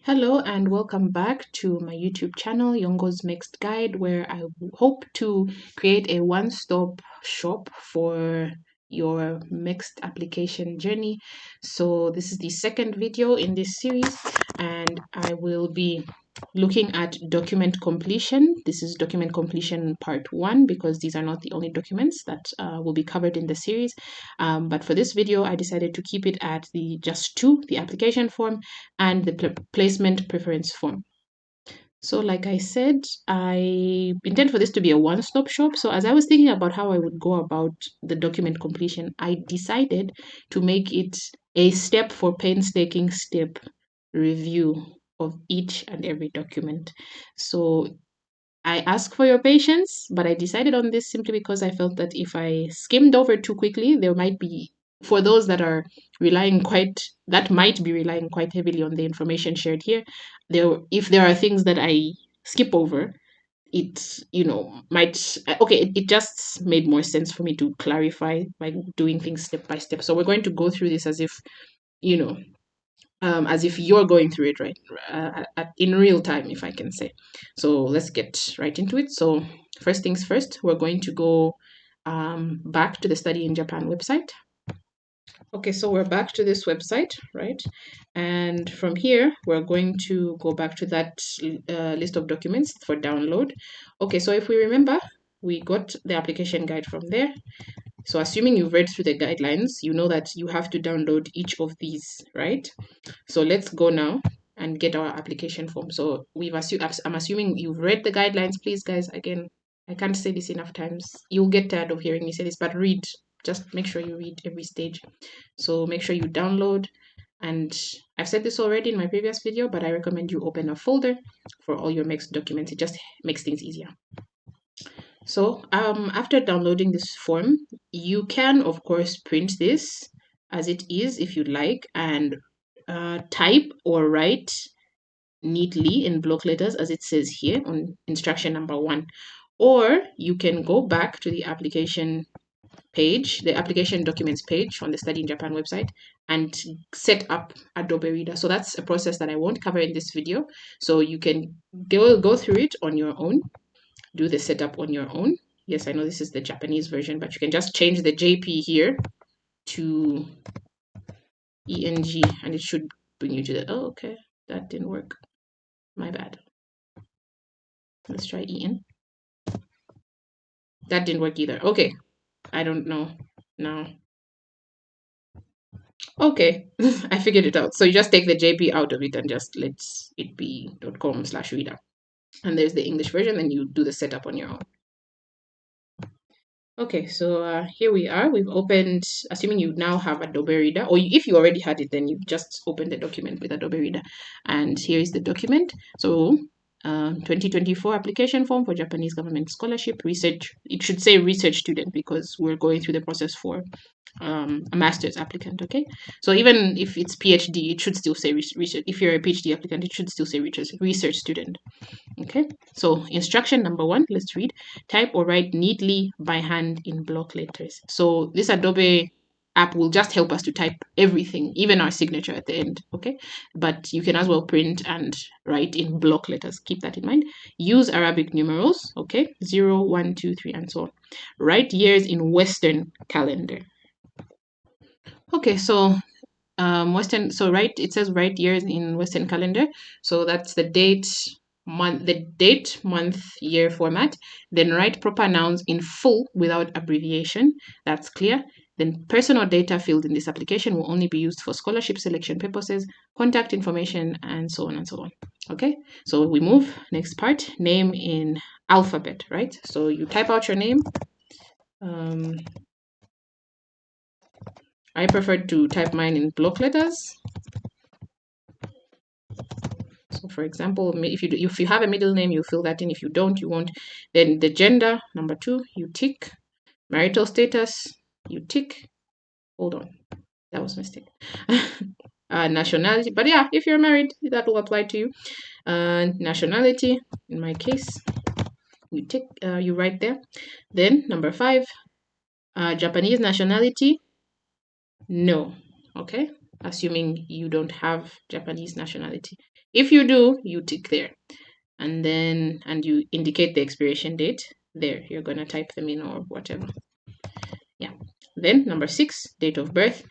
Hello and welcome back to my YouTube channel, Yongo's Mixed Guide, where I hope to create a one-stop shop for your mixed application journey. So this is the second video in this series, and I will be looking at document completion. This is document completion part 1 because these are not the only documents that will be covered in the series. But for this video, I decided to keep it at just two, the application form and the placement preference form. So like I said, I intend for this to be a one-stop shop. So as I was thinking about how I would go about the document completion, I decided to make it a step for painstaking step review of each and every document. So I ask for your patience, but I decided on this simply because I felt that if I skimmed over too quickly, there might be, for those that are might be relying quite heavily on the information shared here, if there are things that I skip over, it, might, okay, it just made more sense for me to clarify by doing things step by step. So we're going to go through this you know, as if you're going through it right in real time, if I can say. So let's get right into it. So first things first, we're going to go back to the Study in Japan website. Okay, so we're back to this website, right? And from here, we're going to go back to that list of documents for download. Okay, so if we remember, we got the application guide from there. So assuming you've read through the guidelines, you know that you have to download each of these, right? So let's go now and get our application form. So I'm assuming you've read the guidelines. Please, guys, again, I can't say this enough times. You'll get tired of hearing me say this, but read. Just make sure you read every stage. So make sure you download. And I've said this already in my previous video, but I recommend you open a folder for all your mixed documents. It just makes things easier. So after downloading this form, you can, of course, print this as it is if you like, and type or write neatly in block letters as it says here on instruction number 1. Or you can go back to the application page, the application documents page on the Study in Japan website, and set up Adobe Reader. So that's a process that I won't cover in this video. So you can go through it on your own, do the setup on your own. Yes, I know this is the Japanese version, but you can just change the JP here to ENG and it should bring you to the, oh, okay, that didn't work. My bad. Let's try EN. That didn't work either. Okay, I don't know now. Okay, I figured it out. So you just take the JP out of it and just let it be .com/reader. And there's the English version, then you do the setup on your own. Okay, so here we are. We've opened, assuming you now have Adobe Reader, or if you already had it, then you just open the document with Adobe Reader. And here is the document. So 2024 application form for Japanese government scholarship research. It should say research student because we're going through the process for a master's applicant. Okay, so even if it's PhD, it should still say research. If you're a PhD applicant, it should still say research student. Okay, so instruction number 1, let's read. Type or write neatly by hand in block letters. So this Adobe app will just help us to type everything, even our signature at the end. Okay, but you can as well print and write in block letters. Keep that in mind. Use Arabic numerals. Okay, 0, 1, 2, 3, and so on. Write years in Western calendar. Okay, so Western. So it says write years in Western calendar. So that's the date, month, year format. Then write proper nouns in full without abbreviation. That's clear. Then personal data field in this application will only be used for scholarship selection purposes, contact information, and so on and so on. Okay, so we move. Next part, name in alphabet, right? So you type out your name. I prefer to type mine in block letters. So for example, if you have a middle name, you fill that in. If you don't, you won't. Then the gender, number 2, you tick. Marital status, you tick. Hold on, that was a mistake. Nationality, but yeah, if you're married, that will apply to you. Nationality, in my case, you tick, you write there. Then number 5, Japanese nationality, no. Okay, assuming you don't have Japanese nationality. If you do, you tick there. And you indicate the expiration date. There, you're going to type them in or whatever. Yeah. Then number 6, date of birth.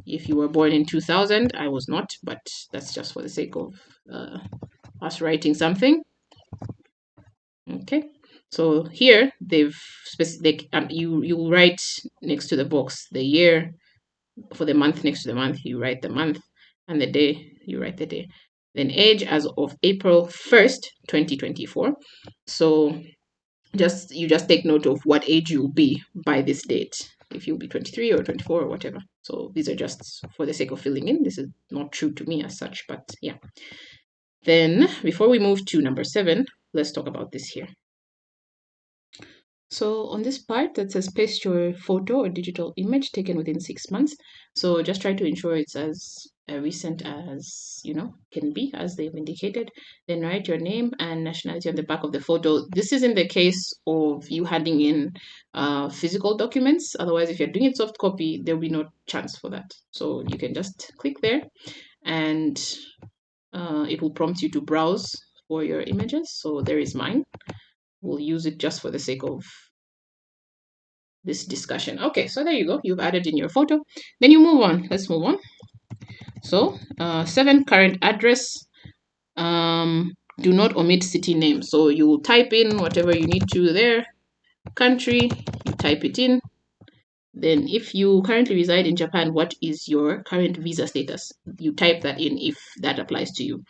If you were born in 2000, I was not, but that's just for the sake of us writing something. Okay. So here they've specific. You write next to the box the year. For the month, next to the month, you write the month, and the day, you write the day. Then age as of April 1st, 2024. So you just take note of what age you'll be by this date, if you'll be 23 or 24 or whatever. So these are just for the sake of filling in. This is not true to me as such, but yeah. Then before we move to number 7, let's talk about this here. So on this part that says paste your photo or digital image taken within 6 months. So just try to ensure it's as recent as can be, as they've indicated. Then write your name and nationality on the back of the photo. This is in the case of you handing in physical documents. Otherwise, if you're doing it soft copy, there'll be no chance for that. So you can just click there, and it will prompt you to browse for your images. So there is mine. We'll use it just for the sake of this discussion. Okay, so there you go. You've added in your photo. Then you move on. Let's move on. So 7, current address. Do not omit city name. So you will type in whatever you need to there. Country, you type it in. Then if you currently reside in Japan, what is your current visa status? You type that in if that applies to you.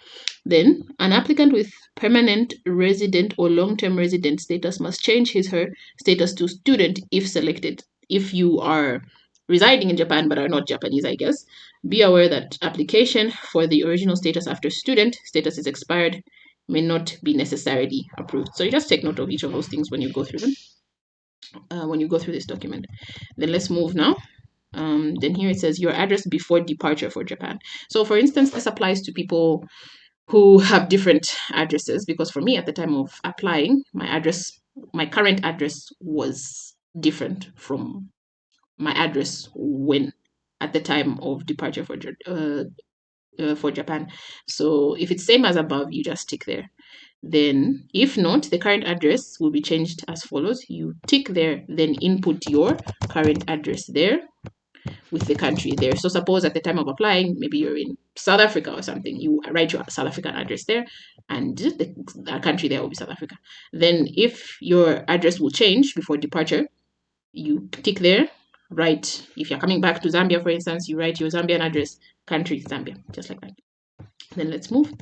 Then an applicant with permanent resident or long-term resident status must change his/her status to student if selected. If you are residing in Japan but are not Japanese, I guess, be aware that application for the original status after student status is expired may not be necessarily approved. So you just take note of each of those things when you go through them. When you go through this document. Then let's move now. Then here it says your address before departure for Japan. So for instance, this applies to people who have different addresses, because for me at the time of applying, my current address was different from my address when at the time of departure for Japan. So if it's same as above, you just tick there. Then if not, the current address will be changed as follows. You tick there, then input your current address there with the country there. So suppose at the time of applying, maybe you're in South Africa or something, you write your South African address there, and the country there will be South Africa. Then if your address will change before departure, you tick there, write, if you're coming back to Zambia, for instance, you write your Zambian address, country Zambia, just like that. Then let's move.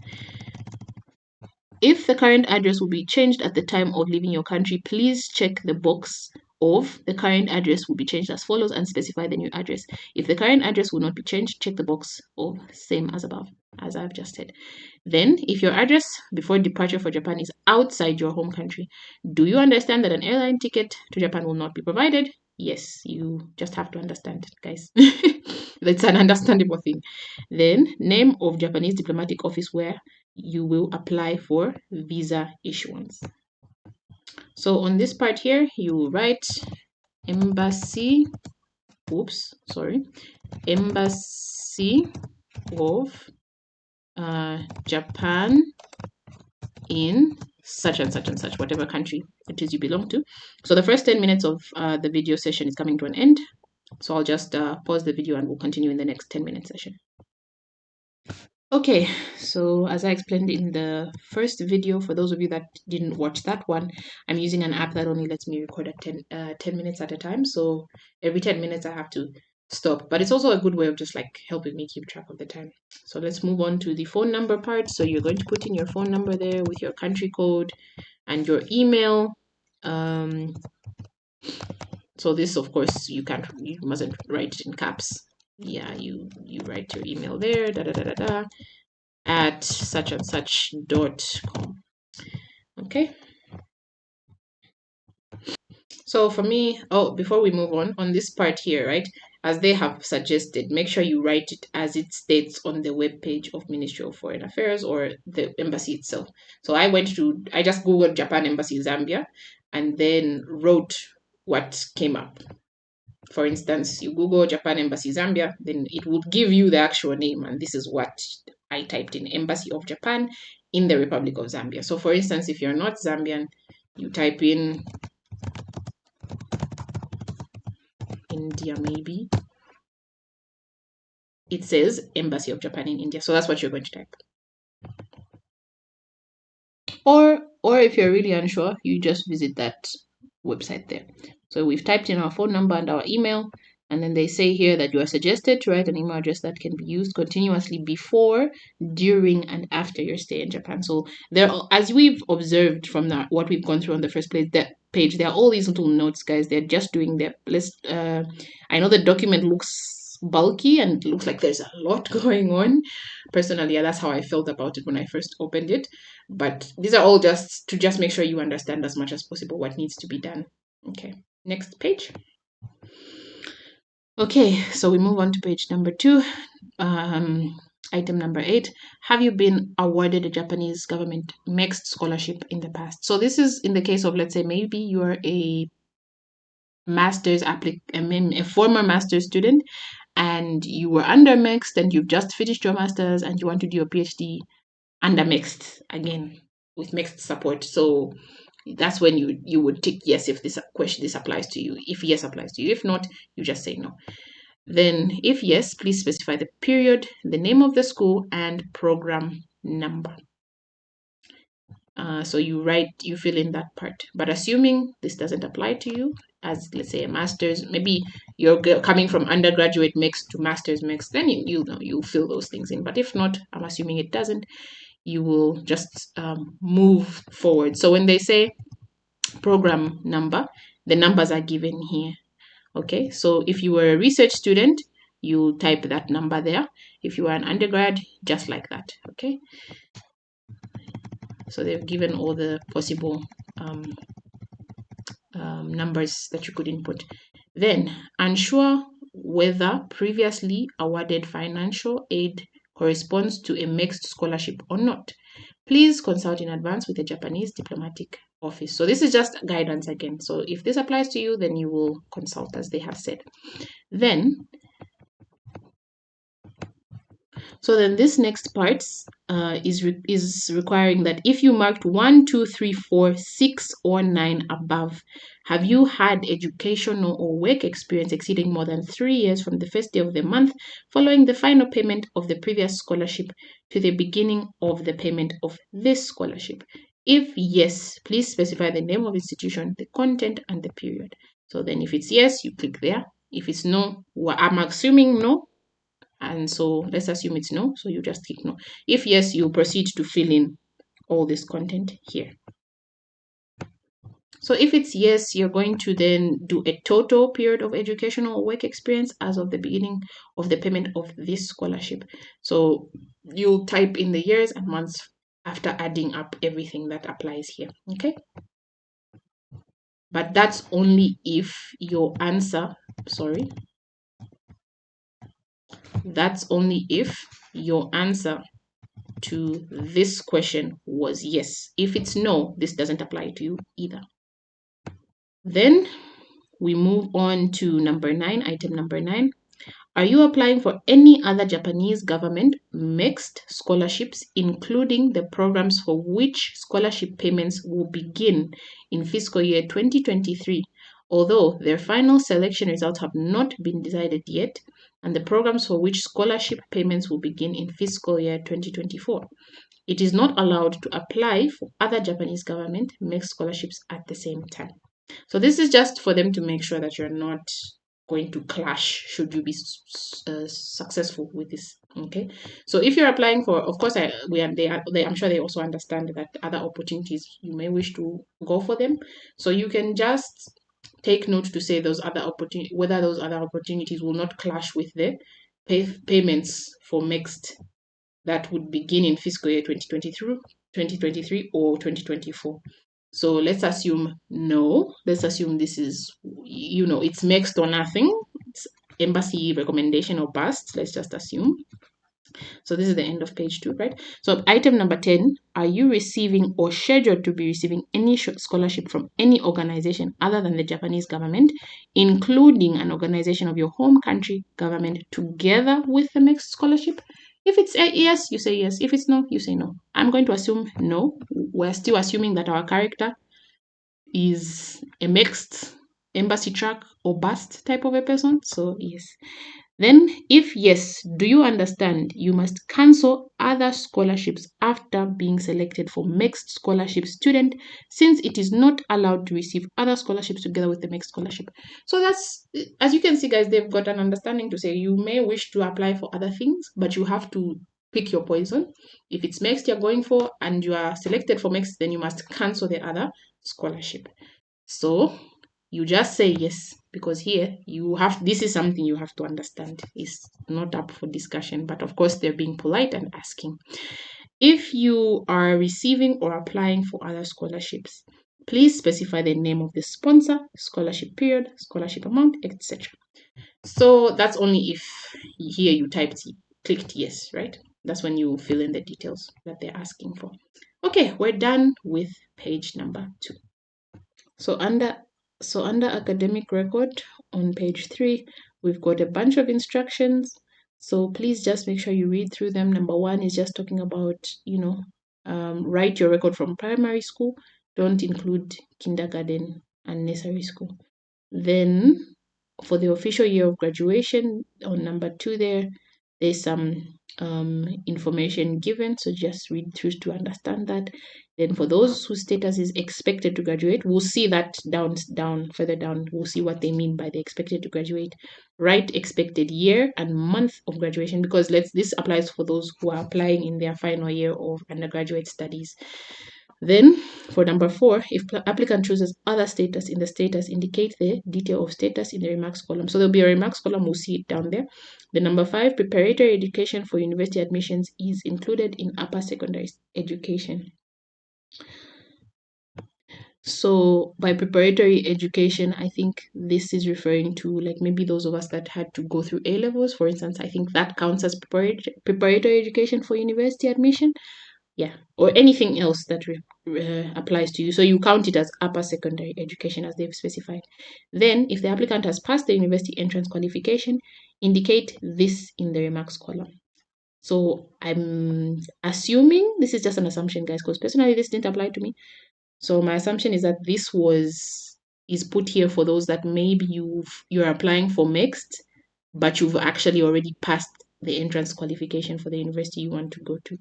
If the current address will be changed at the time of leaving your country, please check the box of the current address will be changed as follows and specify the new address. If the current address will not be changed, check the box of same as above, as I've just said. Then, if your address before departure for Japan is outside your home country, do you understand that an airline ticket to Japan will not be provided? Yes, you just have to understand, guys. That's an understandable thing. Then, name of Japanese diplomatic office where you will apply for visa issuance. So on this part here, you will write embassy of Japan in such and such and such, whatever country it is you belong to. So the first 10 minutes of the video session is coming to an end. So I'll just pause the video and we'll continue in the next 10-minute session. Okay, so as I explained in the first video, for those of you that didn't watch that one, I'm using an app that only lets me record at 10 minutes at a time. So every 10 minutes I have to stop. But it's also a good way of just like helping me keep track of the time. So let's move on to the phone number part. So you're going to put in your phone number there with your country code and your email. So this, of course, you mustn't write it in caps. Yeah, you write your email there, at such and such.com. Okay. So for me, before we move on this part here, right, as they have suggested, make sure you write it as it states on the webpage of Ministry of Foreign Affairs or the embassy itself. So I just Googled Japan Embassy Zambia and then wrote what came up. For instance, you Google Japan Embassy Zambia, then it would give you the actual name, and this is what I typed in: Embassy of Japan in the Republic of Zambia. So for instance, if you're not Zambian, you type in India, maybe. It says Embassy of Japan in India. So that's what you're going to type. Or if you're really unsure, you just visit that website there. So we've typed in our phone number and our email, and then they say here that you are suggested to write an email address that can be used continuously before, during, and after your stay in Japan. So there, as we've observed from what we've gone through on the first page, there are all these little notes, guys. They're just doing their list. I know the document looks bulky and it looks like there's a lot going on. Personally, yeah, that's how I felt about it when I first opened it. But these are all just to make sure you understand as much as possible what needs to be done. Okay, next page. Okay, so we move on to page number 2. Item number 8. Have you been awarded a Japanese government mixed scholarship in the past? So this is in the case of, let's say, maybe you're a a former master's student, and you were under mixed and you've just finished your master's and you want to do your PhD under mixed again with mixed support. So that's when you would tick yes if this applies to you. If yes applies to you. If not, you just say no. Then if yes, please specify the period, the name of the school, and program number. So you fill in that part. But assuming this doesn't apply to you, as let's say a master's, maybe you're coming from undergraduate mixed to master's mixed, then you fill those things in. But if not, I'm assuming it doesn't, you will just move forward. So when they say program number, the numbers are given here. Okay, so if you were a research student, you type that number there. If you are an undergrad, just like that. Okay, so they've given all the possible numbers that you could input. Then, unsure whether previously awarded financial aid corresponds to a mixed scholarship or not, please consult in advance with the Japanese diplomatic office. So this is just guidance again. So if this applies to you, then you will consult as they have said. Then this next part is requiring that if you marked 1, 2, 3, 4, 6, or 9 above, have you had educational or work experience exceeding more than 3 years from the first day of the month following the final payment of the previous scholarship to the beginning of the payment of this scholarship? If yes, please specify the name of institution, the content, and the period. So then if it's yes, you click there. If it's no, I'm assuming no, and so let's assume it's no, so you just click no. If yes, you proceed to fill in all this content here. So if it's yes, you're going to then do a total period of educational work experience as of the beginning of the payment of this scholarship. So you'll type in the years and months after adding up everything that applies here. Okay, but that's only if your answer, that's only if your answer to this question was yes. If it's no, this doesn't apply to you either. Then we move on to number 9, item number 9. Are you applying for any other Japanese government mixed scholarships, including the programs for which scholarship payments will begin in fiscal year 2023, although their final selection results have not been decided yet, and the programs for which scholarship payments will begin in fiscal year 2024? It is not allowed to apply for other Japanese government mixed scholarships at the same time. So this is just for them to make sure that you're not going to clash should you be successful with this. Okay, so if you're applying for, of course, I'm sure they also understand that other opportunities you may wish to go for them. So you can just take note to say whether those other opportunities will not clash with the payments for mixed that would begin in fiscal year 2023 or 2024. So let's assume no. Let's assume this is, it's mixed or nothing. It's embassy recommendation or bust. Let's just assume. So this is the end of page 2, right? So item number 10, are you receiving or scheduled to be receiving any scholarship from any organization other than the Japanese government, including an organization of your home country government together with the mixed scholarship? If it's a yes, you say yes. If it's no, you say no. I'm going to assume no. We're still assuming that our character is a mixed embassy track or bust type of a person. So yes. Then, if yes, do you understand you must cancel other scholarships after being selected for mixed scholarship student, since it is not allowed to receive other scholarships together with the mixed scholarship? So that's, as you can see, guys, they've got an understanding to say you may wish to apply for other things, but you have to pick your poison. If it's mixed you're going for and you are selected for mixed, then you must cancel the other scholarship. So you just say yes, because here you have, this is something you have to understand. It's not up for discussion, but of course they're being polite and asking. If you are receiving or applying for other scholarships, please specify the name of the sponsor, scholarship period, scholarship amount, etc. So that's only if here you clicked yes, right? That's when you fill in the details that they're asking for. Okay, we're done with page number 2. So under academic record on page 3, we've got a bunch of instructions. So please just make sure you read through them. Number 1 is just talking about, write your record from primary school. Don't include kindergarten and nursery school. Then for the official year of graduation on number 2 there's some information given, so just read through to understand that. Then for those whose status is expected to graduate, we'll see that further down, we'll see what they mean by the expected to graduate. Write expected year and month of graduation, because this applies for those who are applying in their final year of undergraduate studies. Then for number 4, if applicant chooses other status in the status, indicate the detail of status in the remarks column. So there'll be a remarks column, we'll see it down there. The number 5, preparatory education for university admissions is included in upper secondary education. So by preparatory education, I think this is referring to like maybe those of us that had to go through A levels, for instance. I think that counts as preparatory education for university admission. Yeah, or anything else that applies to you. So you count it as upper secondary education as they've specified. Then, if the applicant has passed the university entrance qualification, indicate this in the remarks column. So I'm assuming, this is just an assumption, guys, because personally this didn't apply to me. So my assumption is that this is put here for those that maybe you're applying for mixed, but you've actually already passed the entrance qualification for the university you want to go to.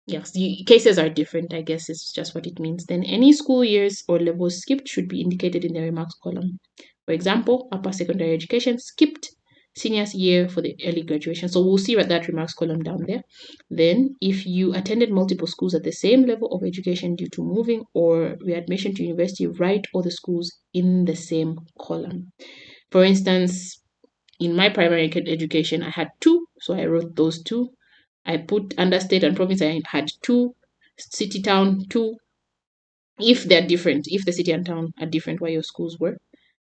Yes, the cases are different, I guess it's just what it means. Then any school years or levels skipped should be indicated in the remarks column. For example, upper secondary education skipped seniors year for the early graduation. So we'll see that remarks column down there. Then if you attended multiple schools at the same level of education due to moving or readmission to university, write all the schools in the same column. For instance, in my primary education, I had 2, so I wrote those 2. I put under state and province, I had 2, city, town, 2. If they're different, if the city and town are different where your schools were.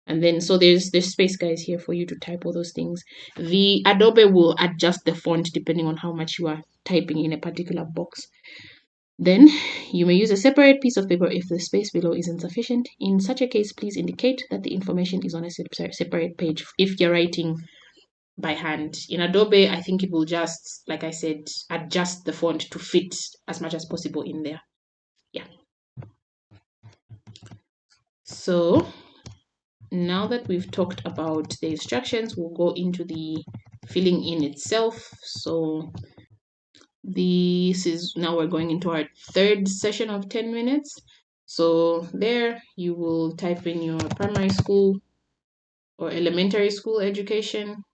And then, so there's space, guys, here for you to type all those things. The Adobe will adjust the font depending on how much you are typing in a particular box. Then you may use a separate piece of paper if the space below isn't sufficient. In such a case, please indicate that the information is on a separate page if you're writing by hand. In Adobe, I think it will just, like I said, adjust the font to fit as much as possible in there. Yeah. So now that we've talked about the instructions, we'll go into the filling in itself. So this is, now we're going into our third session of 10 minutes. So there you will type in your primary school or elementary school education,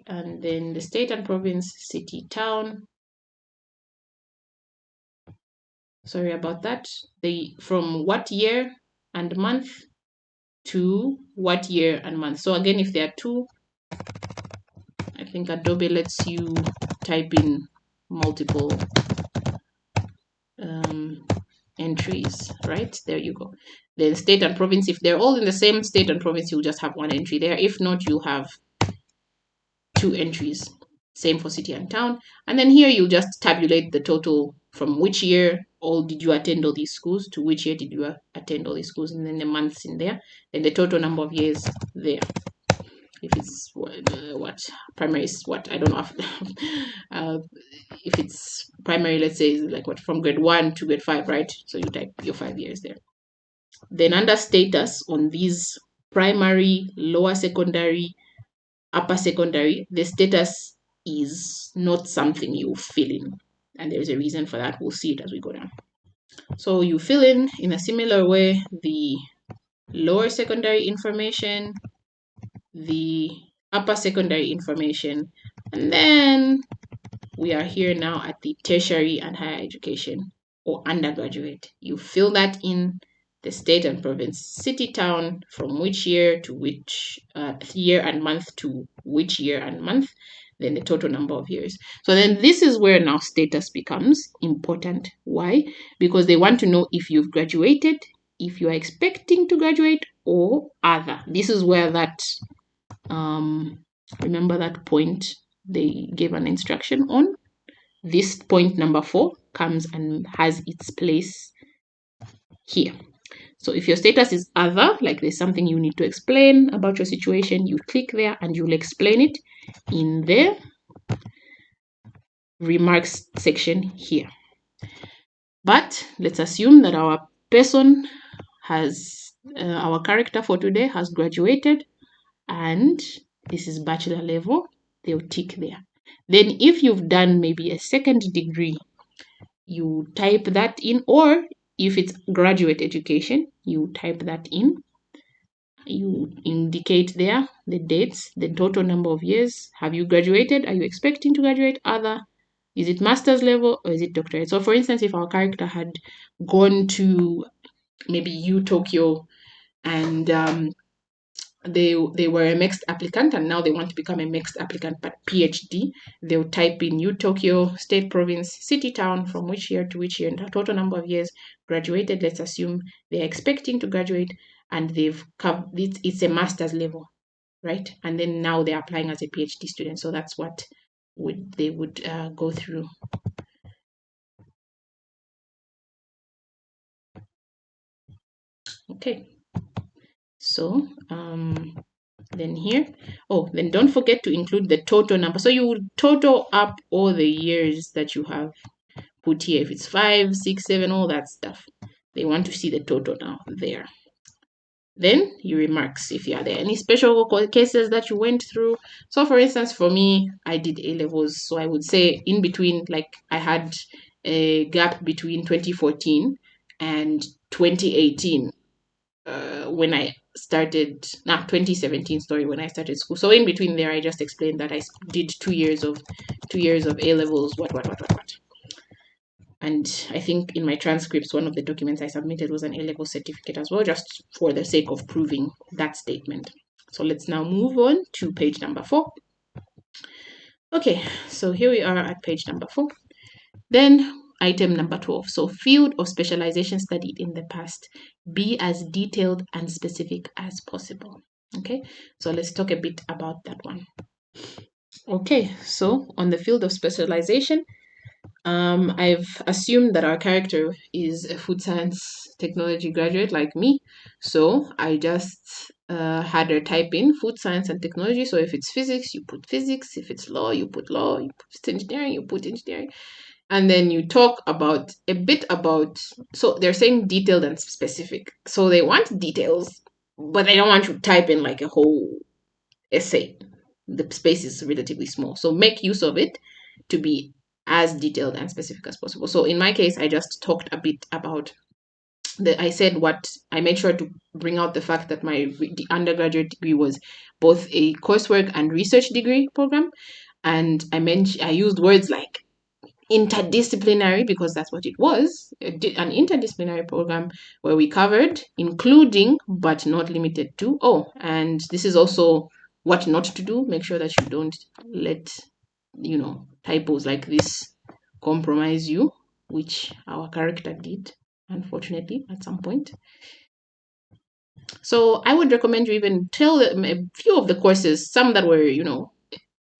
and then the state and province, city, town. Sorry about that. From what year and month to what year and month. So again, if there are 2, I think Adobe lets you type in multiple entries, right? There you go. Then state and province, if they're all in the same state and province, you'll just have 1 entry there. If not, you'll have 2 entries. Same for city and town. And then here you'll just tabulate the total from which year all did you attend all these schools to which year did you attend all these schools, and then the months in there, and the total number of years there. If it's what primary is, what I don't know. If it's primary, let's say like what from grade 1 to grade 5, right? So you type your 5 years there. Then under status on these primary, lower secondary, upper secondary, the status is not something you fill in. And there's a reason for that. We'll see it as we go down. So you fill in a similar way the lower secondary information, the upper secondary information, and then we are here now at the tertiary and higher education or undergraduate. You fill that in the state and province, city, town, from which year to which year and month to which year and month, then the total number of years. So then this is where now status becomes important. Why? Because they want to know if you've graduated, if you are expecting to graduate, or other. This is where that remember that point they gave an instruction on. This point number 4 comes and has its place here. So if your status is other, like there's something you need to explain about your situation, you click there and you'll explain it in the remarks section here. But let's assume that our person has, our character for today has graduated and this is bachelor level, they'll tick there. Then if you've done maybe a second degree, you type that in, or if it's graduate education, you type that in. You indicate there the dates, the total number of years. Have you graduated? Are you expecting to graduate? Other. Is it master's level or is it doctorate? So for instance, if our character had gone to maybe U Tokyo and they were a mixed applicant and now they want to become a mixed applicant but PhD, they'll type in U Tokyo, state, province, city, town, from which year to which year, and the total number of years graduated. Let's assume they're expecting to graduate and they've come, it's a master's level, right? And then now they're applying as a PhD student. So that's what they would go through. Okay. So then here, then don't forget to include the total number. So you would total up all the years that you have put here. If it's 5, 6, 7, all that stuff, they want to see the total now there. Then your remarks, if are there any special cases that you went through. So for instance, for me, I did A levels, so I would say in between, like I had a gap between 2014 and 2018 when I started, 2017, sorry, when I started school. So in between there, I just explained that I did 2 years of A levels, what. And I think in my transcripts, one of the documents I submitted was an A-level certificate as well, just for the sake of proving that statement. So let's now move on to page number 4. Okay, so here we are at page number 4. Then item number 12. So field of specialization studied in the past. Be as detailed and specific as possible. Okay, so let's talk a bit about that one. Okay, so on the field of specialization, I've assumed that our character is a food science technology graduate like me. So I just had her type in food science and technology. So if it's physics, you put physics. If it's law, you put law. You put engineering, you put engineering. And then you talk about a bit about, so they're saying detailed and specific. So they want details, but they don't want you to type in like a whole essay. The space is relatively small. So make use of it to be as detailed and specific as possible. So in my case, I just talked a bit about I made sure to bring out the fact that my undergraduate degree was both a coursework and research degree program. And I used words like interdisciplinary because that's what it was, an interdisciplinary program where we covered including but not limited to. And this is also what not to do. Make sure that you don't let typos like this compromise you, which our character did, unfortunately, at some point. So I would recommend you even tell them a few of the courses, some that were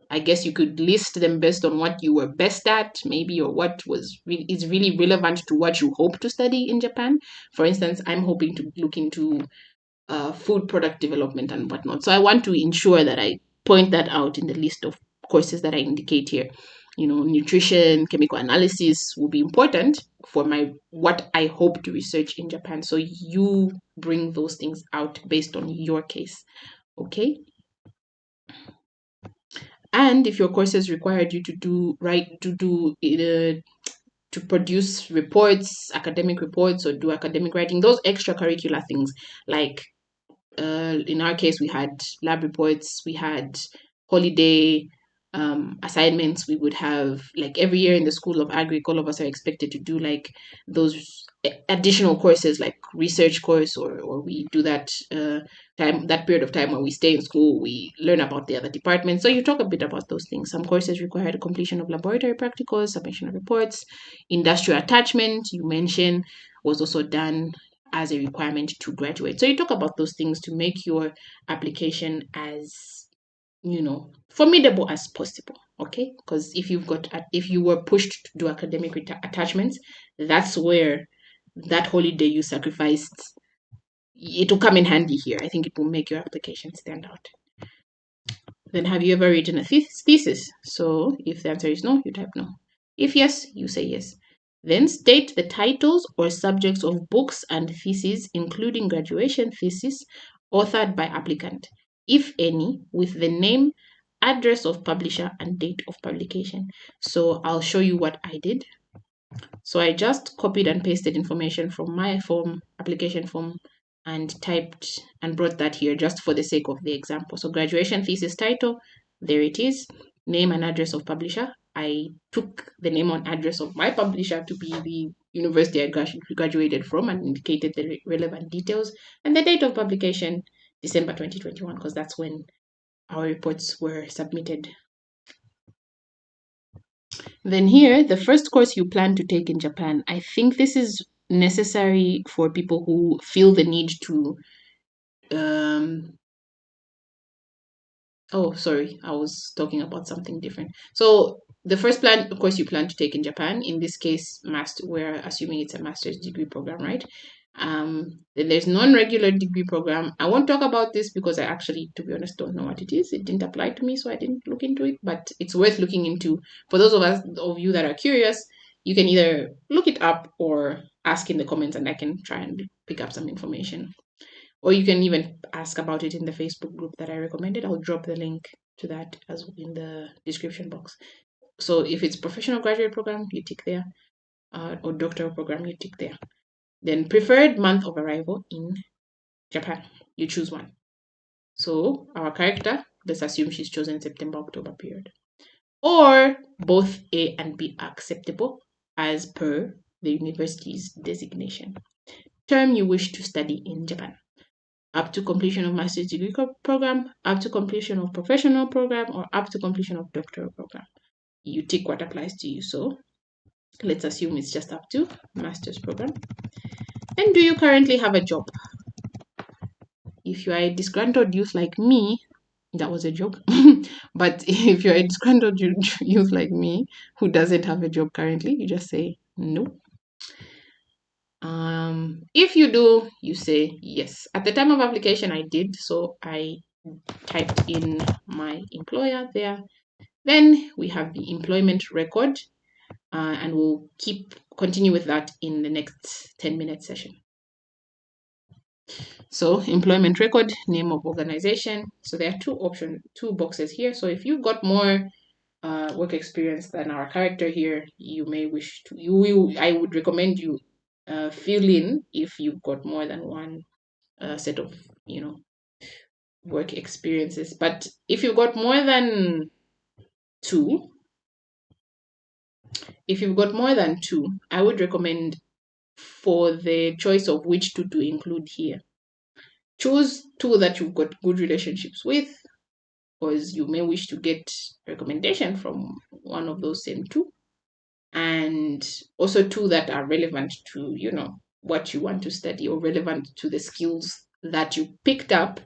I guess you could list them based on what you were best at, maybe, or what is really relevant to what you hope to study in Japan. For instance, I'm hoping to look into food product development and whatnot. So I want to ensure that I point that out in the list of courses that I indicate here. Nutrition, chemical analysis will be important for my what I hope to research in Japan. So you bring those things out based on your case. Okay. And if your courses required you to produce reports, academic reports, or do academic writing, those extracurricular things, like in our case, we had lab reports, we had holiday assignments. We would have, like, every year in the School of Agric, all of us are expected to do like those additional courses, like research course, or we do that period of time where we stay in school, we learn about the other departments. So you talk a bit about those things. Some courses require the completion of laboratory practicals, submission of reports. Industrial attachment, you mentioned, was also done as a requirement to graduate. So you talk about those things to make your application as, formidable as possible. Okay, because if you were pushed to do academic attachments, that's where that holiday you sacrificed, it will come in handy here. I think it will make your application stand out. Then, have you ever written a thesis? So if the answer is no, you type no. If yes, you say yes. Then state the titles or subjects of books and theses, including graduation thesis, authored by applicant, if any, with the name, address of publisher, and date of publication. So I'll show you what I did. So I just copied and pasted information from my application form, and typed and brought that here just for the sake of the example. So graduation thesis title, there it is, name and address of publisher. I took the name and address of my publisher to be the university I graduated from and indicated the relevant details, and the date of publication, December 2021, because that's when our reports were submitted. Then here, the first course you plan to take in Japan. I think this is necessary for people who feel the need to oh, sorry, I was talking about something different. So the first plan, of course, you plan to take in Japan. In this case, we're assuming it's a master's degree program, right? Then there's non-regular degree program. I won't talk about this because I actually, to be honest, don't know what it is. It didn't apply to me, so I didn't look into it. But it's worth looking into. For those of you that are curious, you can either look it up or ask in the comments, and I can try and pick up some information. Or you can even ask about it in the Facebook group that I recommended. I'll drop the link to that as in the description box. So if it's professional graduate program, you tick there, or doctoral program, you tick there. Then preferred month of arrival in Japan, you choose one. So our character, let's assume she's chosen September-October period. Or both A and B are acceptable as per the university's designation. Term you wish to study in Japan. Up to completion of master's degree program, up to completion of professional program, or up to completion of doctoral program. You tick what applies to you. So let's assume it's just up to master's program. And do you currently have a job? If you are a disgruntled youth like me, that was a joke. But if you're a disgruntled youth like me who doesn't have a job currently, you just say no. If you do, you say yes. At the time of application, I did, so I typed in my employer there. Then we have the employment record, and we'll continue with that in the next 10-minute session. So employment record, name of organization. So there are two boxes here. So if you've got more work experience than our character here, you may wish to, I would recommend you fill in if you've got more than one set of, work experiences. But if you've got more than two, I would recommend, for the choice of which two to include here, choose two that you've got good relationships with, because you may wish to get recommendation from one of those same two, and also two that are relevant to, what you want to study, or relevant to the skills that you picked up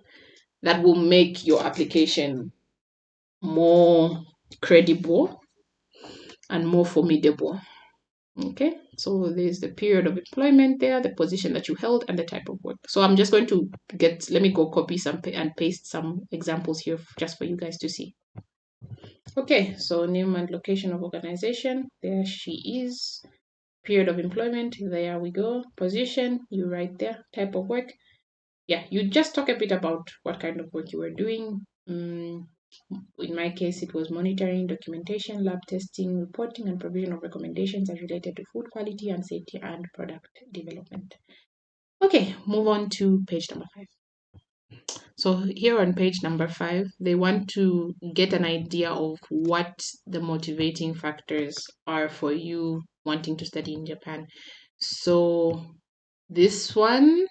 that will make your application more credible and more formidable. Okay, so there's the period of employment there, the position that you held, and the type of work. So I'm just going to let me go copy some and paste some examples here just for you guys to see. Okay, so name and location of organization, there she is. Period of employment, there we go. Position, you write there. Type of work, yeah, you just talk a bit about what kind of work you were doing. In my case, it was monitoring, documentation, lab testing, reporting, and provision of recommendations as related to food quality and safety and product development. Okay, move on to page number 5. So here on page number 5, they want to get an idea of what the motivating factors are for you wanting to study in Japan. So this one,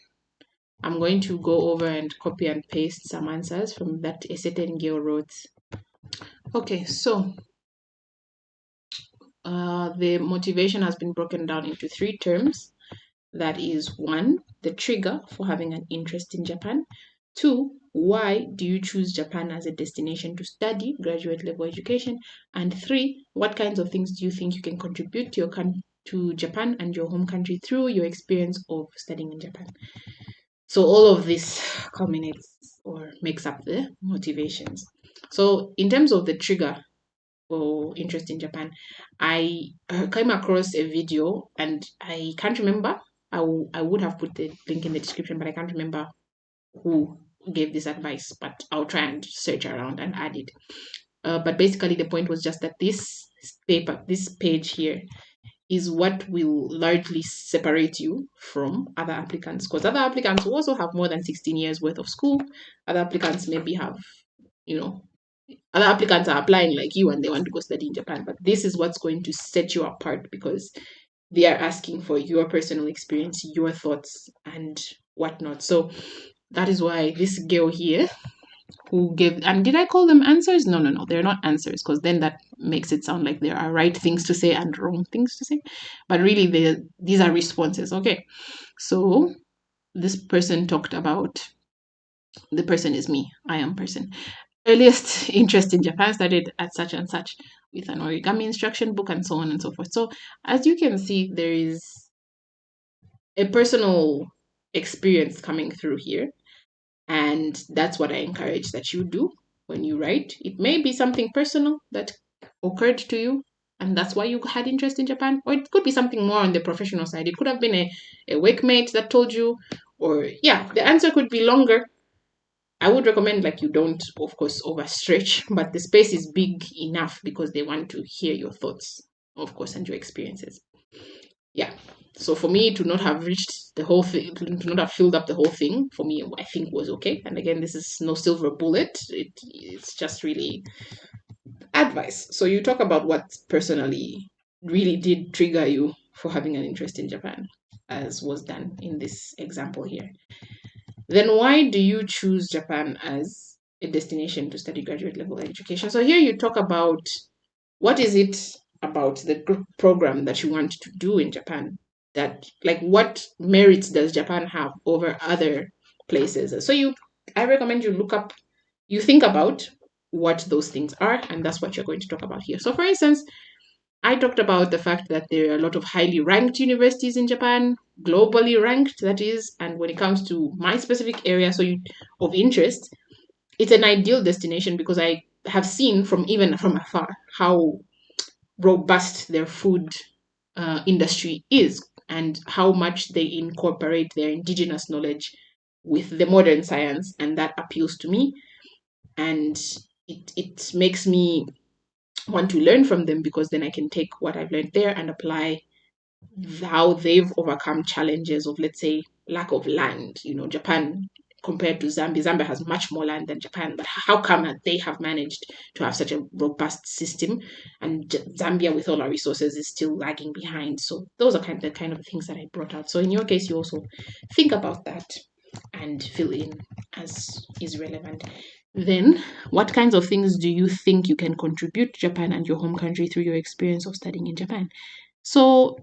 I'm going to go over and copy and paste some answers from that a certain girl wrote. Okay, so the motivation has been broken down into 3 terms. That is 1, the trigger for having an interest in Japan. 2, why do you choose Japan as a destination to study graduate level education? And 3, what kinds of things do you think you can contribute to Japan and your home country through your experience of studying in Japan? So all of this culminates or makes up the motivations. So in terms of the trigger or interest in Japan, I came across a video and I can't remember. I would have put the link in the description, but I can't remember who gave this advice. But I'll try and search around and add it. But basically, the point was just that this page here, is what will largely separate you from other applicants, because other applicants will also have more than 16 years worth of school. Other applicants maybe have, you know, other applicants are applying like you and they want to go study in Japan, but this is what's going to set you apart because they are asking for your personal experience, your thoughts, and whatnot. So that is why this girl here who gave, and did I call them answers? No, they're not answers, because then that makes it sound like there are right things to say and wrong things to say, but really these are responses. Okay, so this person talked about, the person is me, I am person. Earliest interest in Japan started at such and such with an origami instruction book and so on and so forth. So as you can see, there is a personal experience coming through here. And that's what I encourage that you do when you write. It may be something personal that occurred to you, and that's why you had interest in Japan. Or it could be something more on the professional side. It could have been a workmate that told you, or yeah, the answer could be longer. I would recommend like you don't, of course, overstretch, but the space is big enough because they want to hear your thoughts, of course, and your experiences. Yeah. So for me to not have reached the whole thing, to not have filled up the whole thing, for me, I think was okay. And again, this is no silver bullet. It's just really advice. So you talk about what personally really did trigger you for having an interest in Japan, as was done in this example here. Then why do you choose Japan as a destination to study graduate level education? So here you talk about what is it about the program that you want to do in Japan, that like what merits does Japan have over other places? So I recommend you think about what those things are, and that's what you're going to talk about here. So for instance, I talked about the fact that there are a lot of highly ranked universities in Japan, globally ranked, that is, and when it comes to my specific area of interest, it's an ideal destination because I have seen even from afar how robust their food industry is and how much they incorporate their indigenous knowledge with the modern science, and that appeals to me, and it makes me want to learn from them because then I can take what I've learned there and apply how they've overcome challenges of, let's say, lack of land. Japan compared to Zambia has much more land than Japan, but how come that they have managed to have such a robust system, and Zambia, with all our resources, is still lagging behind? So those are the kind of things that I brought out. So in your case, you also think about that and fill in as is relevant. Then, what kinds of things do you think you can contribute to Japan and your home country through your experience of studying in Japan? So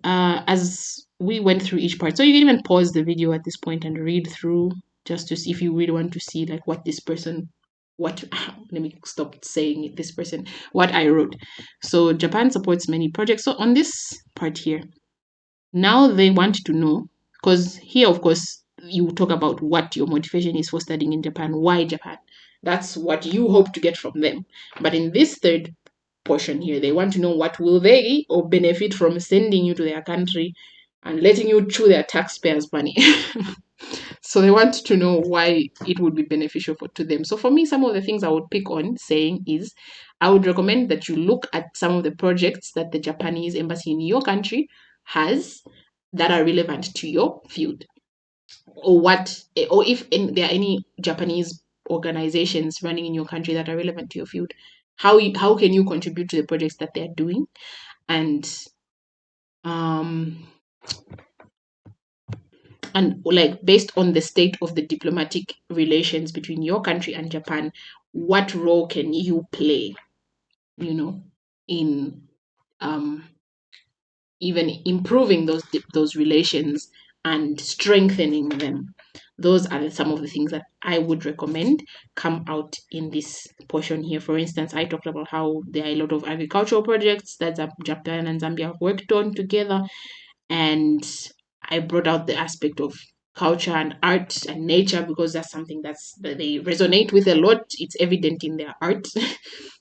as we went through each part. So you can even pause the video at this point and read through just to see if you really want to see like what this person what let me stop saying it this person, what I wrote. So Japan supports many projects. So on this part here, now they want to know, because here of course you talk about what your motivation is for studying in Japan, why Japan. That's what you hope to get from them. But in this third portion here, they want to know what will they or benefit from sending you to their country and letting you chew their taxpayers' money. So they want to know why it would be beneficial to them. So for me, some of the things I would pick on saying is, I would recommend that you look at some of the projects that the Japanese embassy in your country has that are relevant to your field, or if there are any Japanese organizations running in your country that are relevant to your field. How can you contribute to the projects that they're doing, and um like based on the state of the diplomatic relations between your country and Japan, what role can you play, in um, even improving those relations and strengthening them. Those are some of the things that I would recommend come out in this portion here. For instance, I talked about how there are a lot of agricultural projects that Japan and Zambia have worked on together, and I brought out the aspect of culture and art and nature, because that's something that they resonate with a lot. It's evident in their art,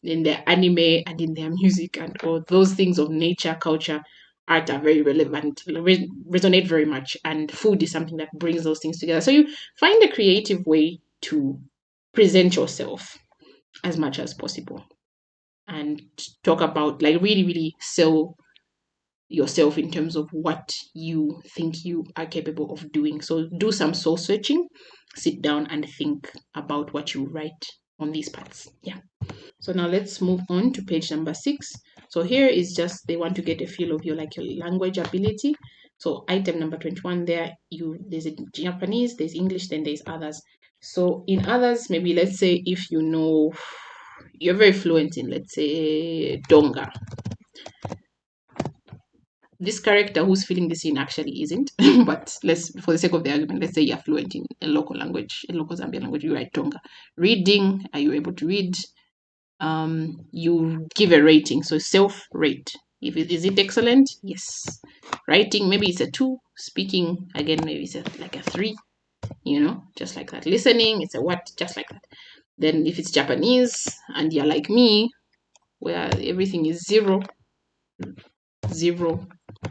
in their anime, and in their music, and all those things of nature, culture, art are very relevant, resonate very much. And food is something that brings those things together. So you find a creative way to present yourself as much as possible, and talk about, like, really, really sell yourself in terms of what you think you are capable of doing. So do some soul searching, sit down and think about what you write on these parts. Yeah. So now let's move on to page number 6. So here is just, they want to get a feel of your language ability. So item number 21 there, there's a Japanese, there's English, then there's others. So in others, maybe let's say if you're very fluent in, let's say, Tonga. This character who's filling the scene actually isn't, but for the sake of the argument, let's say you're fluent in a local language, a local Zambian language, you write Tonga. Reading, are you able to read? You give a rating, so self-rate. Is it excellent? Yes. Writing, maybe it's a 2. Speaking, again, maybe it's like a 3, just like that. Listening, it's a what, just like that. Then if it's Japanese and you're like me, where everything is 0, 0.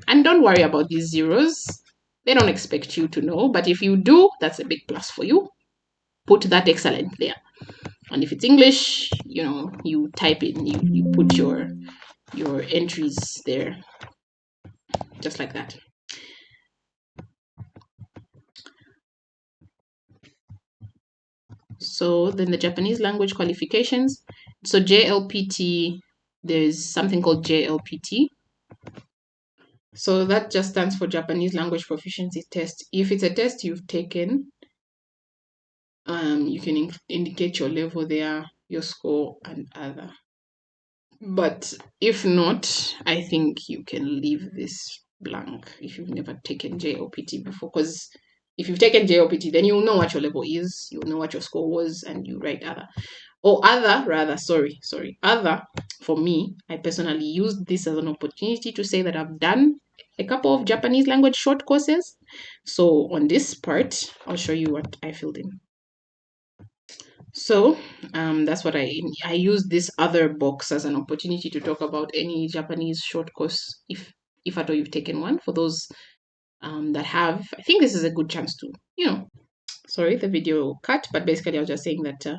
And don't worry about these zeros. They don't expect you to know, but if you do, that's a big plus for you. Put that excellent there. And if it's English, you type in, you put your entries there, just like that. So then the Japanese language qualifications. So JLPT, there's something called JLPT. So that just stands for Japanese Language Proficiency Test. If it's a test you've taken, you can indicate your level there, your score, and other. But if not, I think you can leave this blank if you've never taken JLPT before. Because if you've taken JLPT, then you'll know what your level is, you'll know what your score was, and you write other. Other, for me, I personally used this as an opportunity to say that I've done a couple of Japanese language short courses. So on this part, I'll show you what I filled in. So that's what I use this other box as an opportunity to talk about any Japanese short course, if at all you've taken one. For those that have, I think this is a good chance to, sorry, the video cut, but basically I was just saying that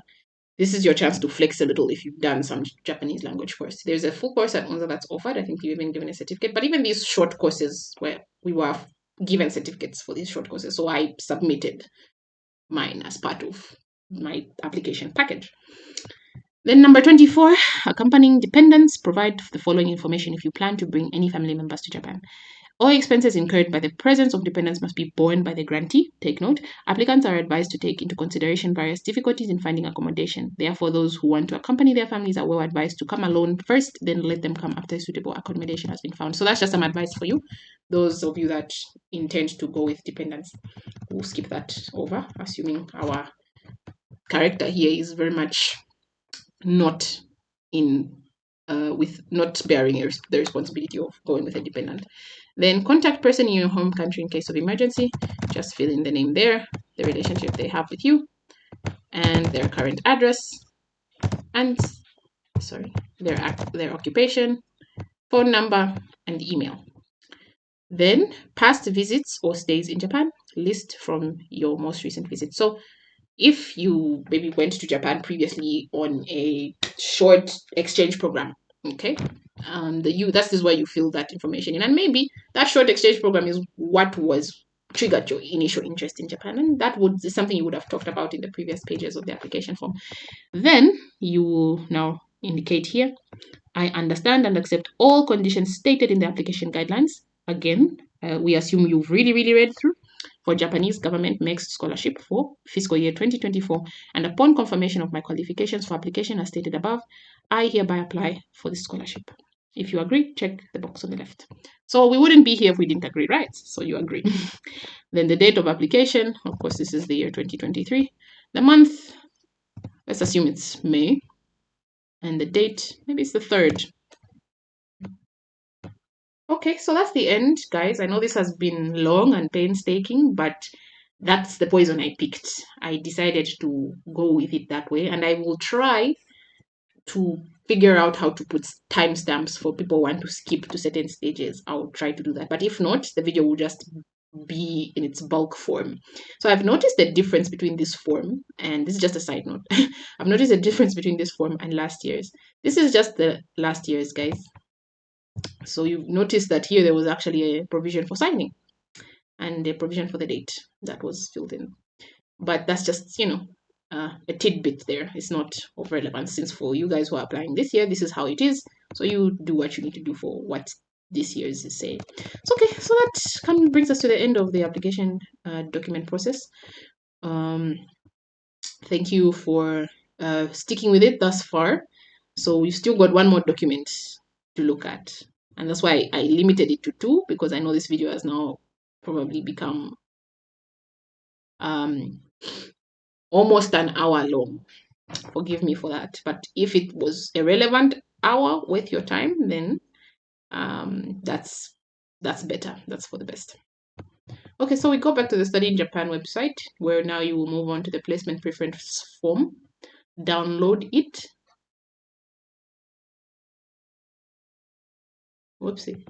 this is your chance to flex a little if you've done some Japanese language course. There's a full course at Onza that's offered. I think you've been given a certificate, but even these short courses where we were given certificates for these short courses, so I submitted mine as part of my application package. Then number 24, accompanying dependents, provide the following information if you plan to bring any family members to Japan. All expenses incurred by the presence of dependents must be borne by the grantee. Take note, applicants are advised to take into consideration various difficulties in finding accommodation. Therefore, those who want to accompany their families are well advised to come alone first, then let them come after suitable accommodation has been found. So that's just some advice for you. Those of you that intend to go with dependents, we'll skip that over, assuming our character here is very much not in with not bearing the responsibility of going with a dependent. Then contact person in your home country in case of emergency. Just fill in the name there, the relationship they have with you, and their current address, and their occupation, phone number, and email. Then past visits or stays in Japan, list from your most recent visit. So if you maybe went to Japan previously on a short exchange program, okay, that is where you fill that information in, and maybe that short exchange program is what was triggered your initial interest in Japan, and that would is something you would have talked about in the previous pages of the application form. Then you will now indicate here, I understand and accept all conditions stated in the application guidelines. Again, we assume you've really read through for Japanese government mixed scholarship for fiscal year 2024. And upon confirmation of my qualifications for application as stated above, I hereby apply for this scholarship. If you agree, check the box on the left. So we wouldn't be here if we didn't agree, right? So you agree. Then the date of application, of course, this is the year 2023. The month, let's assume it's May. And the date, maybe it's the 3rd. Okay, so that's the end, guys. I know this has been long and painstaking, but that's the poison I picked. I decided to go with it that way, and I will try to figure out how to put timestamps for people who want to skip to certain stages. I'll try to do that, but if not, the video will just be in its bulk form. So I've noticed the difference between this form, and this is just a side note. I've noticed the difference between this form and last year's. This is just the last year's, guys. So you've noticed that here there was actually a provision for signing and a provision for the date that was filled in. But that's just, a tidbit there. It's not of relevance, since for you guys who are applying this year, this is how it is. So you do what you need to do for what this year is saying. So, okay, so that brings us to the end of the application document process. Thank you for sticking with it thus far. So we've still got one more document to look at. And that's why I limited it to 2, because I know this video has now probably become almost an hour long. Forgive me for that. But if it was a relevant hour worth your time, then that's better. That's for the best. Okay, so we go back to the Study in Japan website, where now you will move on to the placement preference form. Download it. Whoopsie.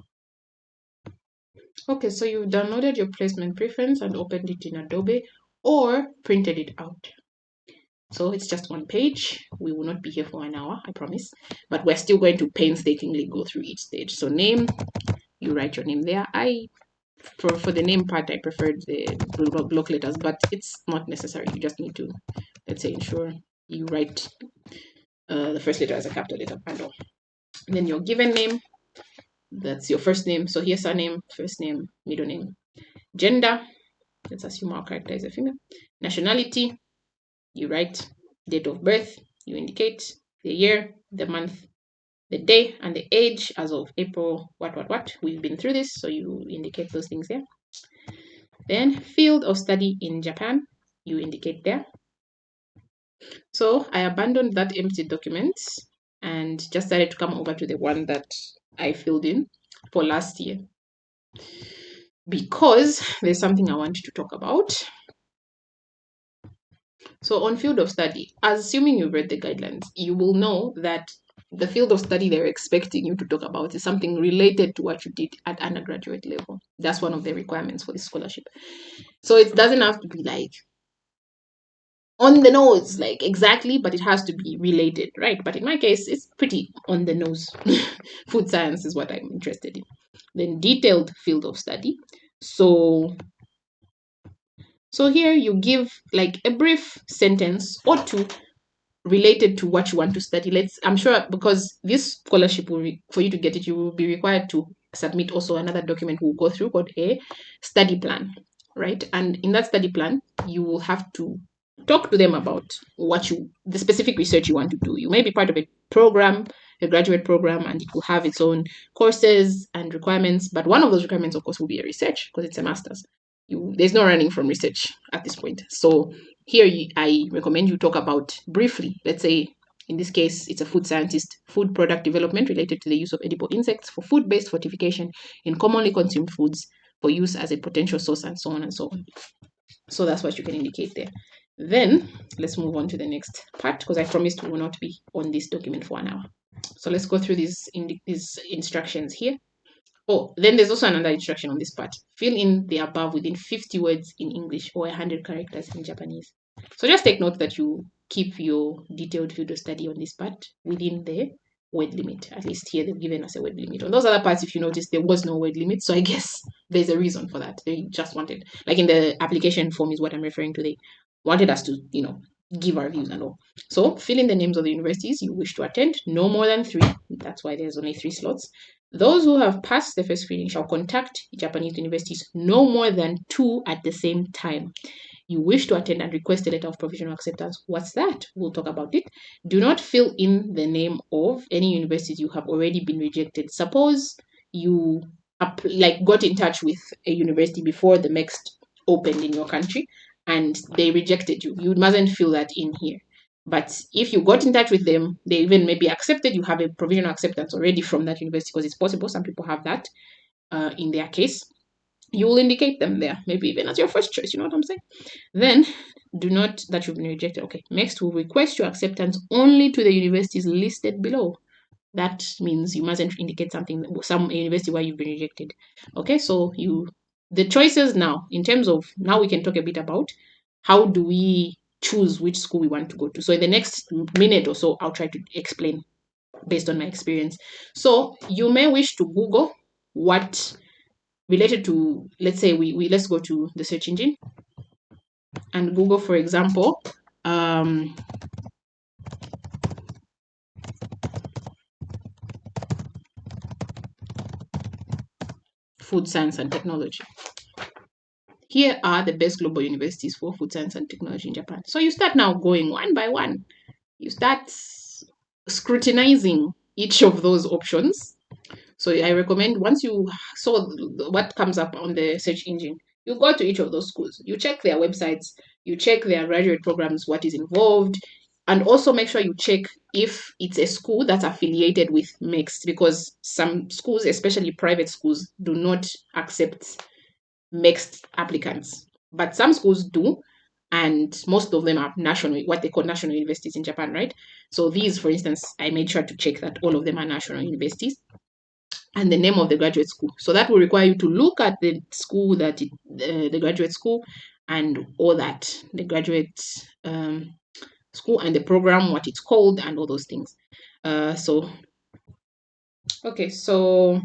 Okay, so you've downloaded your placement preference and opened it in Adobe or printed it out. So it's just one page. We will not be here for an hour, I promise. But we're still going to painstakingly go through each stage. So name, you write your name there. For the name part, I preferred the block letters, but it's not necessary. You just need to, let's say, ensure you write the first letter as a capital letter. Pardon. Then your given name, that's your first name. So here's surname, first name, middle name. Gender, let's assume our character is a female. Nationality, you write date of birth, you indicate the year, the month, the day, and the age as of April, what. We've been through this, so you indicate those things there. Then field of study in Japan, you indicate there. So I abandoned that empty document and just started to come over to the one that I filled in for last year, because there's something I want to talk about. So on field of study, assuming you've read the guidelines, you will know that the field of study they're expecting you to talk about is something related to what you did at undergraduate level. That's one of the requirements for the scholarship. So it doesn't have to be like on the nose, like exactly, but it has to be related, right? But in my case, it's pretty on the nose. Food science is what I'm interested in. Then detailed field of study. So here you give like a brief sentence or two related to what you want to study. I'm sure, because this scholarship for you to get it, you will be required to submit also another document we'll go through called a study plan, right? And in that study plan, you will have to talk to them about the specific research you want to do. You may be part of a program, a graduate program, and it will have its own courses and requirements. But one of those requirements, of course, will be a research, because it's a master's. There's no running from research at this point. So here I recommend you talk about briefly, let's say In this case, it's a food scientist, food product development related to the use of edible insects for food-based fortification in commonly consumed foods for use as a potential source, and so on and so on. So that's what you can indicate there. Then let's move on to the next part, because I promised we will not be on this document for an hour. So let's go through these instructions here. Oh, then there's also another instruction on this part. Fill in the above within 50 words in English or 100 characters in Japanese. So just take note that you keep your detailed video study on this part within the word limit. At least here they've given us a word limit. On those other parts, if you notice, there was no word limit. So I guess there's a reason for that. They just wanted, like in the application form is what I'm referring to. They wanted us to, give our views and all. So fill in the names of the universities you wish to attend, no more than 3. That's why there's only 3 slots. Those who have passed the first screening shall contact Japanese universities no more than 2 at the same time. You wish to attend and request a letter of provisional acceptance. What's that? We'll talk about it. Do not fill in the name of any universities you have already been rejected. Suppose you got in touch with a university before the next opened in your country and they rejected you. You mustn't fill that in here. But if you got in touch with them, they even maybe accepted, you have a provisional acceptance already from that university, because it's possible some people have that in their case. You will indicate them there, maybe even as your first choice, you know what I'm saying? Then do not that you've been rejected. Okay, next we'll request your acceptance only to the universities listed below. That means you mustn't indicate some university where you've been rejected. Okay, so the choices now, in terms of, now we can talk a bit about how do we choose which school we want to go to. So in the next minute or so, I'll try to explain based on my experience. So you may wish to Google what related to, let's say let's go to the search engine and Google, for example, food science and technology. Here are the best global universities for food science and technology in Japan. So you start now going one by one. You start scrutinizing each of those options. So I recommend, once you saw what comes up on the search engine, you go to each of those schools. You check their websites, you check their graduate programs, what is involved, and also make sure you check if it's a school that's affiliated with mixed, because some schools, especially private schools, do not accept mixed applicants. But some schools do, and most of them are national, what they call national universities in Japan, right? So these, for instance, I made sure to check that all of them are national universities and the name of the graduate school. So that will require you to look at the school, the graduate school, and all that, the graduate school and the program, what it's called, and all those things. Okay, so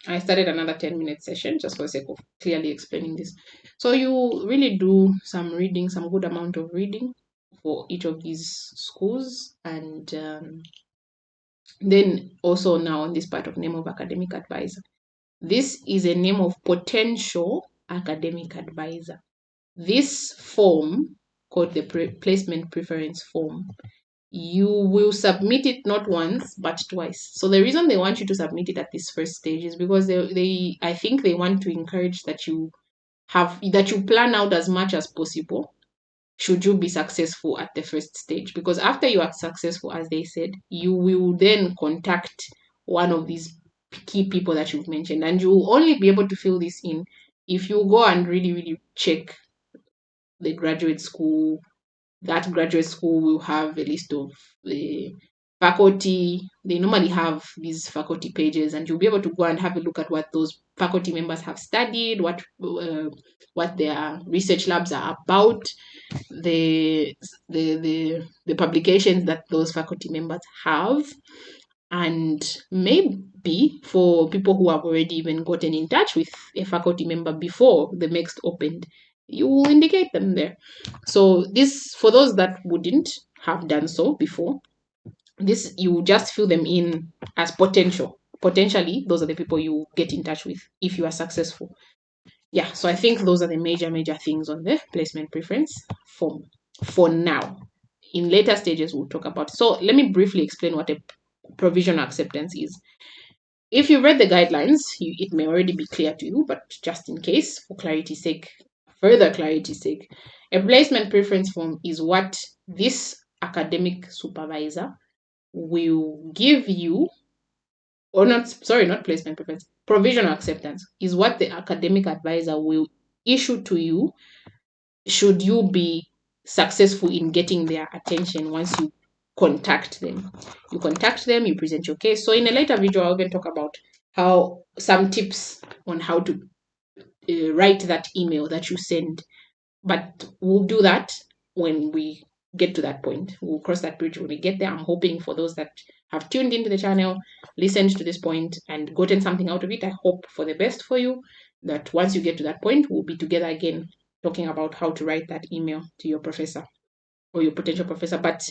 I started another 10-minute session just for the sake of clearly explaining this. So you really do some reading, some good amount of reading for each of these schools, and then also now on this part of name of academic advisor. This is a name of potential academic advisor. This form, called the placement preference form, you will submit it not once but twice. So the reason they want you to submit it at this first stage is because I think they want to encourage that you plan out as much as possible should you be successful at the first stage. Because after you are successful, as they said, you will then contact one of these key people that you've mentioned, and you will only be able to fill this in if you go and really, really check the graduate school. That graduate school will have a list of the faculty. They normally have these faculty pages, and you'll be able to go and have a look at what those faculty members have studied, what their research labs are about, the publications that those faculty members have. And maybe for people who have already even gotten in touch with a faculty member before the next opened, you will indicate them there. So this, for those that wouldn't have done so before, this, you just fill them in as potential. Potentially, those are the people you get in touch with if you are successful. Yeah, so I think those are the major things on the placement preference form for now. In later stages, we'll talk about. So let me briefly explain what a provisional acceptance is. If you read the guidelines, it may already be clear to you, but just in case, for further clarity's sake, a placement preference form is what this academic supervisor will give you, or not, sorry, not placement preference, provisional acceptance is what the academic advisor will issue to you should you be successful in getting their attention once you contact them. You contact them, you present your case. So in a later video, I'll again talk about how some tips on how to write that email that you send. But we'll do that when we get to that point. We'll cross that bridge when we get there. I'm hoping for those that have tuned into the channel, listened to this point, and gotten something out of it, I hope for the best for you, that once you get to that point, we'll be together again talking about how to write that email to your professor or your potential professor. But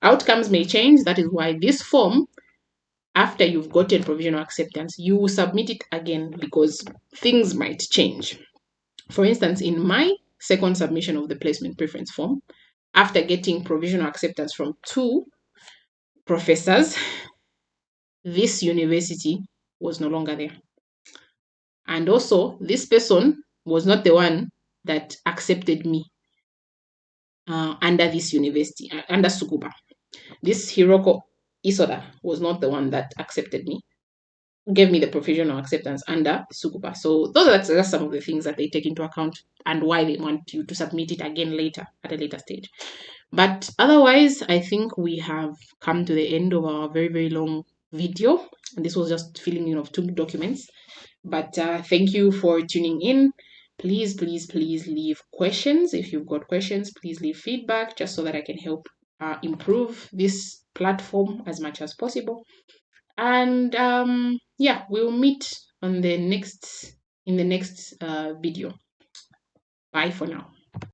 outcomes may change. That is why this form, after you've gotten provisional acceptance, you will submit it again because things might change. For instance, in my second submission of the placement preference form, after getting provisional acceptance from 2 professors, this university was no longer there. And also, this person was not the one that accepted me under this university, under Sukuba. This Hiroko Isoda was not the one that accepted me, gave me the provisional acceptance under Sukuba. So those are just some of the things that they take into account and why they want you to submit it again later, at a later stage. But otherwise, I think we have come to the end of our very, very long video. And this was just filling in of 2 documents. But thank you for tuning in. Please, please, please leave questions. If you've got questions, please leave feedback just so that I can help improve this platform as much as possible. And yeah, we'll meet on the next in the next video. Bye for now.